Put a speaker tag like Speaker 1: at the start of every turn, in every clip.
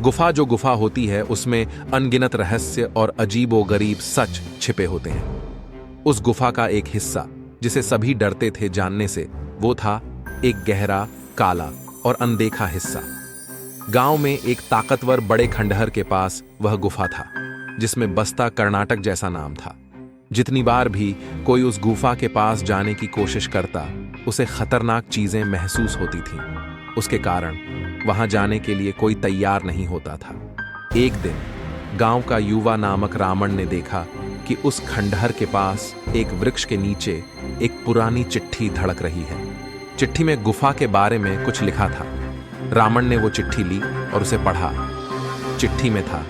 Speaker 1: गुफा जो गुफा होती है उसमें अनगिनत रहस्य और अजीबोगरीब सच छिपे होते हैं। उस गुफा का एक हिस्सा जिसे सभी डरते थे जानने से, वो था एक गहरा, काला और अनदेखा हिस्सा। गांव में एक ताकतवर बड़े खंडहर के पास वह गुफा था, जिसमें बस्ता कर्नाटक जैसा नाम था। जितनी बार भी कोई उस गुफा के पास जाने की कोशिश करता, उसे खतरनाक चीजें महसूस होती थीं। उसके कारण वहां जाने के लिए कोई तैयार नहीं होता था। एक दिन गांव का युवा नामक रामन ने देखा कि उस खंडहर के पास एक वृक्ष के नीचे एक पुरानी चिट्ठी धड़क रही है। चिट्ठी में गुफा के बारे में कुछ लिखा था। रामन ने वो चिट्ठी ली और उसे पढ़ा। चिट्ठी में था,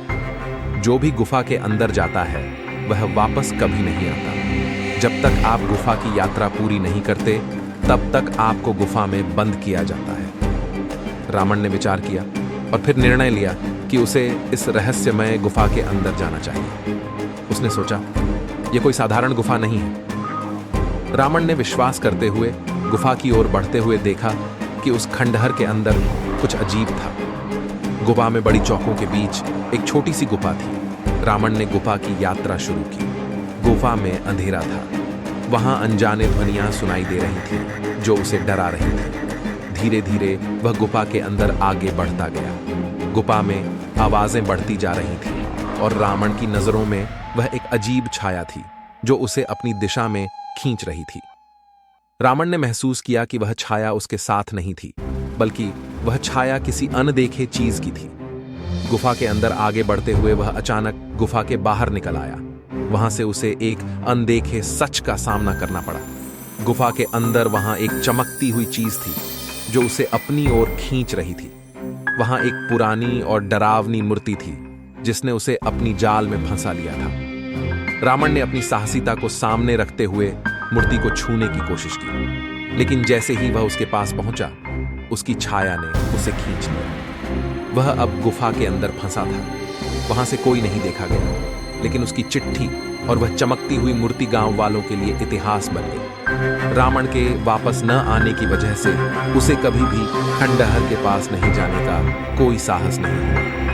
Speaker 1: जो भी गुफा के अंदर जाता है वह वापस कभी नहीं आता। जब तक आप गुफा की यात्रा पूरी नहीं करते, तब तक आपको गुफा में बंद किया जाता है। रामन ने विचार किया और फिर निर्णय लिया कि उसे इस रहस्यमय गुफा के अंदर जाना चाहिए। उसने सोचा, यह कोई साधारण गुफा नहीं है। रामन ने विश्वास करते हुए गुफा की ओर बढ़ते हुए देखा कि उस खंडहर के अंदर कुछ अजीब था। गुफा में बड़ी चौकों के बीच एक छोटी सी गुफा थी। रामन ने गुफा की यात्रा शुरू की। गुफा में अंधेरा था। वहां अनजाने ध्वनियां सुनाई दे रही थीं, जो उसे डरा रही थी। धीरे धीरे वह गुफा के अंदर आगे बढ़ता गया। गुफा में आवाजें बढ़ती जा रही थीं और रावण की नजरों में वह एक अजीब छाया थी, जो उसे अपनी दिशा में खींच रही थी। रावण ने महसूस किया कि वह छाया उसके साथ नहीं थी, बल्कि वह छाया किसी अनदेखे चीज की थी। गुफा के अंदर आगे बढ़ते हुए वह अचानक गुफा के बाहर निकल आया। वहां से उसे एक अनदेखे सच का सामना करना पड़ा। गुफा के अंदर वहां एक चमकती हुई चीज थी, जो उसे अपनी ओर खींच रही थी। वहां एक पुरानी और डरावनी मूर्ति थी, जिसने उसे अपनी जाल में फंसा लिया था। रावण ने अपनी साहसिकता को सामने रखते हुए मूर्ति को छूने की कोशिश की, लेकिन जैसे ही वह उसके पास पहुंचा, उसकी छाया ने उसे खींच लिया। वह अब गुफा के अंदर फंसा था। वहां से कोई नहीं देखा गया, लेकिन उसकी चिट्ठी और वह चमकती हुई मूर्ति गांव वालों के लिए इतिहास बन गई। रावण के वापस न आने की वजह से उसे कभी भी खंडहर के पास नहीं जाने का कोई साहस नहीं हुआ।